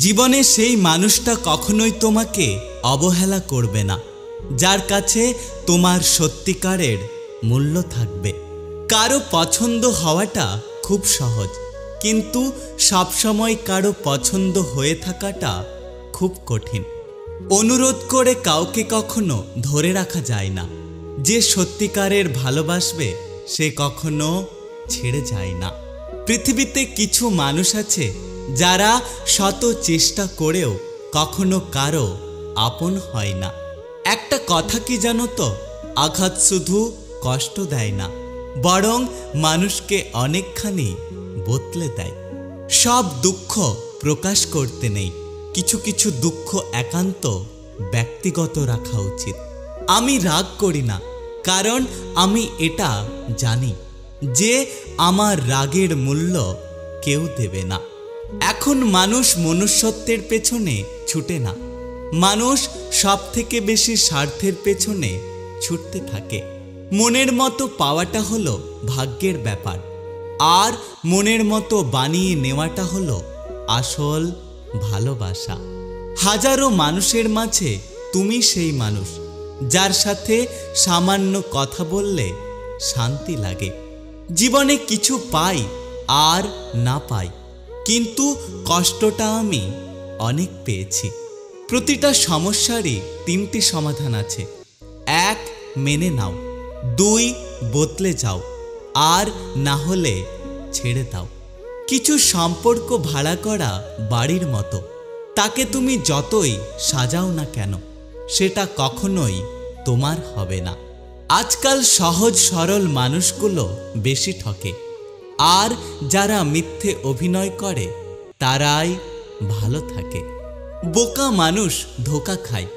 জীবনে সেই মানুষটা কখনোই তোমাকে অবহেলা করবে না, যার কাছে তোমার সত্যিকারের মূল্য থাকবে। কারো পছন্দ হওয়াটা খুব সহজ, কিন্তু সবসময় কারো পছন্দ হয়ে থাকাটা খুব কঠিন। অনুরোধ করে কাউকে কখনো ধরে রাখা যায় না। যে সত্যিকারের ভালোবাসবে সে কখনো ছেড়ে যায় না। পৃথিবীতে কিছু মানুষ আছে যারা শত চেষ্টা করেও কখনো কারো আপন হয় না। একটা কথা কি জানো তো, আঘাত শুধু কষ্ট দেয় না, বরং মানুষকে অনেকখানি বদলে দেয়। সব দুঃখ প্রকাশ করতে নেই, কিছু কিছু দুঃখ একান্ত ব্যক্তিগত রাখা উচিত। আমি রাগ করি না, কারণ আমি এটা জানি যে আমার রাগের মূল্য কেউ দেবে না। এখন মানুষ মনুষ্যত্বের পেছনে ছুটে না, মানুষ সব থেকে বেশি স্বার্থের পেছনে ছুটতে থাকে। মনের মতো পাওয়াটা হলো ভাগ্যের ব্যাপার, আর মনের মতো বানিয়ে নেওয়াটা হলো আসল ভালোবাসা। হাজারো মানুষের মাঝে তুমি সেই মানুষ যার সাথে সামান্য কথা বললে শান্তি লাগে। জীবনে কিছু পাই আর না পাই, কিন্তু কষ্টটা আমি অনেক পেয়েছি। প্রতিটা সমস্যারই তিনটি সমাধান আছে। 1, মেনে নাও। 2, বদলে যাও। আর না হলে ছেড়ে দাও। কিছু সম্পর্ক ভাড়া করা বাড়ির মতো, তাকে তুমি যতই সাজাও না কেন সেটা কখনোই তোমার হবে না। আজকাল সহজ সরল মানুষগুলো বেশি ঠকে, আর যারা মিথ্যে অভিনয় করে তারাই ভালো থাকে। বোকা মানুষ ধোঁকা খায়,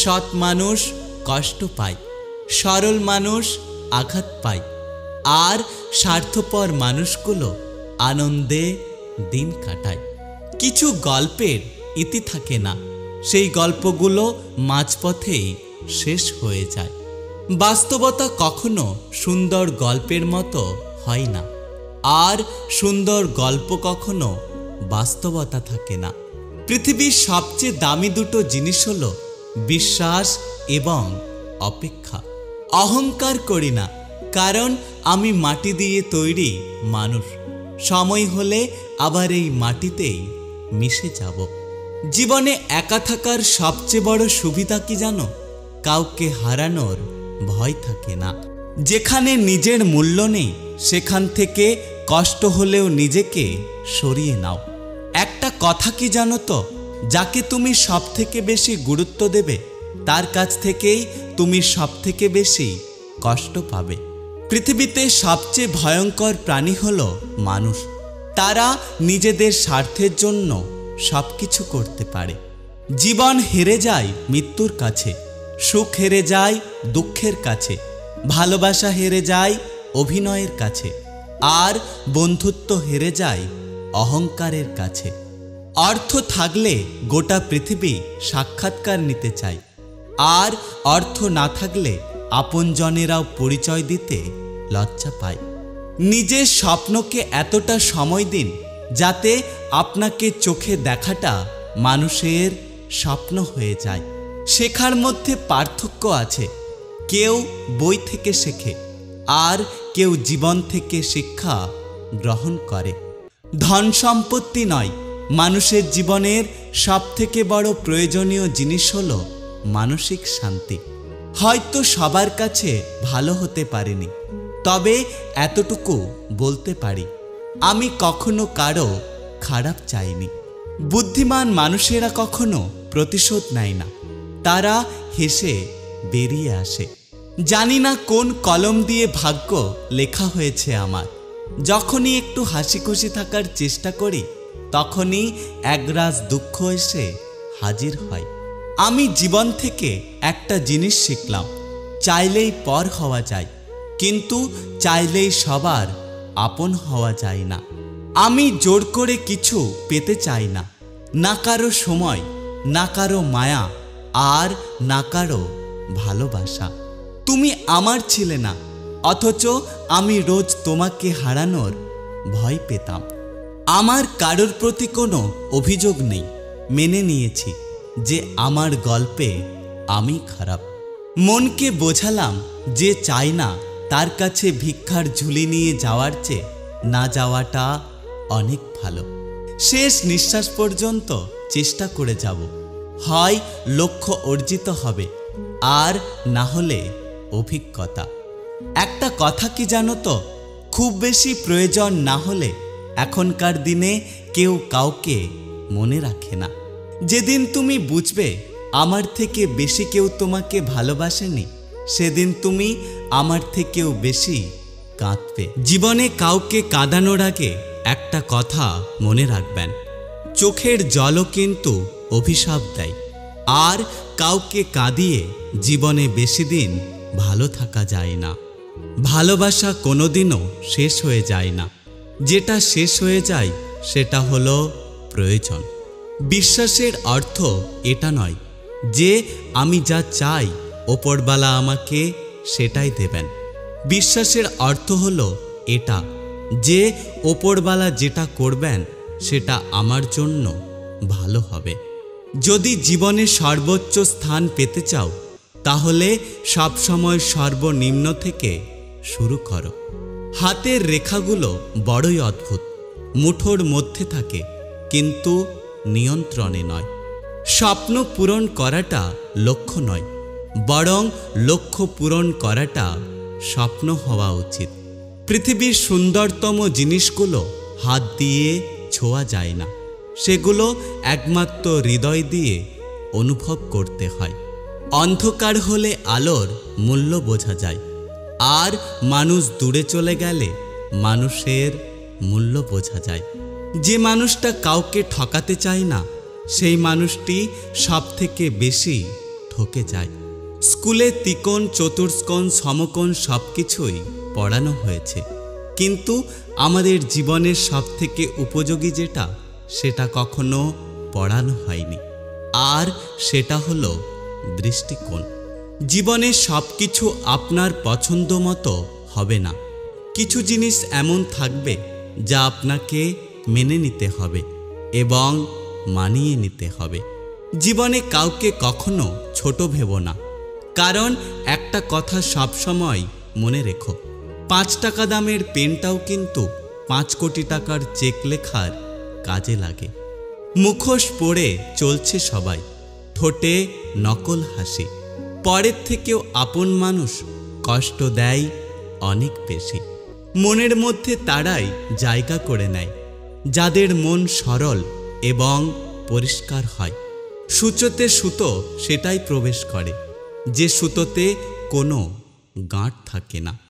সৎ মানুষ কষ্ট পায়, সরল মানুষ আঘাত পায়, আর স্বার্থপর মানুষগুলো আনন্দে দিন কাটায়। কিছু গল্পের ইতি থাকে না, সেই গল্পগুলো মাঝপথেই শেষ হয়ে যায়। বাস্তবতা কখনো সুন্দর গল্পের মতো হয় না, আর সুন্দর গল্প কখনো বাস্তবতা থাকে না। পৃথিবীর সবচেয়ে দামি দুটো জিনিস হলো বিশ্বাস এবং অপেক্ষা। অহংকার করি না, কারণ আমি মাটি দিয়ে তৈরি মানুষ। সময় হলে আবার এই মাটিতেই মিশে যাব। জীবনে একা থাকার সবচেয়ে বড় সুবিধা কি জানো? কাউকে হারানোর ভয় থাকে না। যেখানে নিজের মূল্য নেই সেখান থেকে কষ্ট হলেও নিজেকে সরিয়ে নাও। একটা কথা কি জানো তো, যাকে তুমি সব থেকে বেশি গুরুত্ব দেবে তার কাছ থেকেই তুমি সব থেকে বেশি কষ্ট পাবে। পৃথিবীতে সবচেয়ে ভয়ঙ্কর প্রাণী হলো মানুষ। তারা নিজেদের স্বার্থের জন্য সবকিছু করতে পারে। জীবন হেরে যায় মৃত্যুর কাছে, সুখ হেরে যায় দুঃখের কাছে, ভালোবাসা হেরে যায় অভিনয়ের কাছে, আর বন্ধুত্ব হেরে যায় অহংকারের কাছে। অর্থ থাকলে গোটা পৃথিবী সাক্ষাৎকার নিতে চায়, আর অর্থ না থাকলে আপনজনেরাও পরিচয় দিতে লজ্জা পায়। নিজের স্বপ্নকে এতটা সময় দিন যাতে আপনাকে চোখে দেখাটা মানুষের স্বপ্ন হয়ে যায়। শেখার মধ্যে পার্থক্য আছে, কেউ বই থেকে শেখে আর কেউ জীবন থেকে শিক্ষা গ্রহণ করে। ধন সম্পত্তি নয়, মানুষের জীবনের সবথেকে বড় প্রয়োজনীয় জিনিস হলো মানসিক শান্তি। হয়তো সবার কাছে ভালো হতে পারিনি, তবে এতটুকু বলতে পারি আমি কখনো কারো খারাপ চাইনি। বুদ্ধিমান মানুষেরা কখনো প্রতিশোধ নেয় না, তারা হেসে বেরিয়ে আসে। জানি না কোন কলম দিয়ে ভাগ্য লেখা হয়েছে আমার। যখনই একটু হাসি খুশি থাকার চেষ্টা করি তখনই একরাশ দুঃখ এসে হাজির হয়। আমি জীবন থেকে একটা জিনিস শিখলাম, চাইলেই পর হওয়া যায়, কিন্তু চাইলেই সবার আপন হওয়া যায় না। আমি জোর করে কিছু পেতে চাই না, না কারো সময়, না কারো মায়া, আর না কারো ভালোবাসা। তুমি আমার ছিলে না, অথচ আমি রোজ তোমাকে হারানোর ভয় পেতাম। আমার কারোর প্রতি কোনো অভিযোগ নেই, মেনে নিয়েছি যে আমার গল্পে আমি খারাপ। মনকে বোঝালাম যে চাই না তার কাছে ভিক্ষার ঝুলি নিয়ে যাওয়ার চেয়ে না যাওয়াটা অনেক ভালো। শেষ নিঃশ্বাস পর্যন্ত চেষ্টা করে যাব, হয় লক্ষ্য অর্জিত হবে আর না হলে অভিজ্ঞতা। একটা কথা কি জানো তো, খুব বেশি প্রয়োজন না হলে এখনকার দিনে কেউ কাউকে মনে রাখে না। যেদিন তুমি বুঝবে আমার থেকে বেশি কেউ তোমাকে ভালোবাসেনি, সেদিন তুমি আমার থেকেও বেশি কাঁদবে। জীবনে কাউকে কাঁদানোর আগে একটা কথা মনে রাখবেন, চোখের জলও কিন্তু অভিশাপ দেয়। আর কাউকে কাঁদিয়ে জীবনে বেশি দিন ভালো থাকা যায় না। ভালোবাসা কোনোদিনও শেষ হয়ে যায় না। যেটা শেষ হয়ে যায় সেটা হলো প্রয়োজন। বিশ্বাসের অর্থ এটা নয় যে আমি যা চাই ওপরওয়ালা আমাকে সেটাই দেবেন। বিশ্বাসের অর্থ হলো এটা যে ওপরওয়ালা যেটা করবেন সেটা আমার জন্য ভালো হবে। যদি জীবনে সর্বোচ্চ স্থান পেতে চাও তাহলে সবসময় সর্বনিম্ন থেকে শুরু করো। হাতের রেখাগুলো বড়ই অদ্ভুত, মুঠোর মধ্যে থাকে কিন্তু নিয়ন্ত্রণে নয়। স্বপ্ন পূরণ করাটা লক্ষ্য নয়, বরং লক্ষ্য পূরণ করাটা স্বপ্ন হওয়া উচিত। পৃথিবীর সুন্দরতম জিনিসগুলো হাত দিয়ে ছোঁয়া যায় না, সেগুলো একমাত্র হৃদয় দিয়ে অনুভব করতে হয়। অন্ধকার হলে আলোর মূল্য বোঝা যায়, আর মানুষ দূরে চলে গেলে মানুষের মূল্য বোঝা যায়। যে মানুষটা কাউকে ঠকাতে চায় না সেই মানুষটি সবথেকে বেশি ঠকে যায়। স্কুলে ত্রিকোণ, চতুষ্কোণ, সমকোণ সব কিছুই পড়ানো হয়েছে, কিন্তু আমাদের জীবনের সবথেকে উপযোগী যেটা সেটা কখনো পড়ানো হয়নি, আর সেটা হলো দৃষ্টিকোণ। জীবনে সব কিছু আপনার পছন্দ মতো হবে না। কিছু জিনিস এমন থাকবে যা আপনাকে মেনে নিতে হবে এবং মানিয়ে নিতে হবে। জীবনে কাউকে কখনো ছোট ভেবো না, কারণ একটা কথা সবসময় মনে রেখো, 5 টাকা দামের পেনটাও কিন্তু 5 কোটি টাকার চেক লেখার কাজে লাগে। মুখোশ পরে চলছে সবাই, ঠোঁটে নকল হাসি। পরের থেকেও আপন মানুষ কষ্ট দেয় অনেক বেশি। মনের মধ্যে তারাই জায়গা করে নেয় যাদের মন সরল এবং পরিষ্কার হয়। সূচোতে সুতো সেটাই প্রবেশ করে যে সুতোতে কোনো গাঁট থাকে না।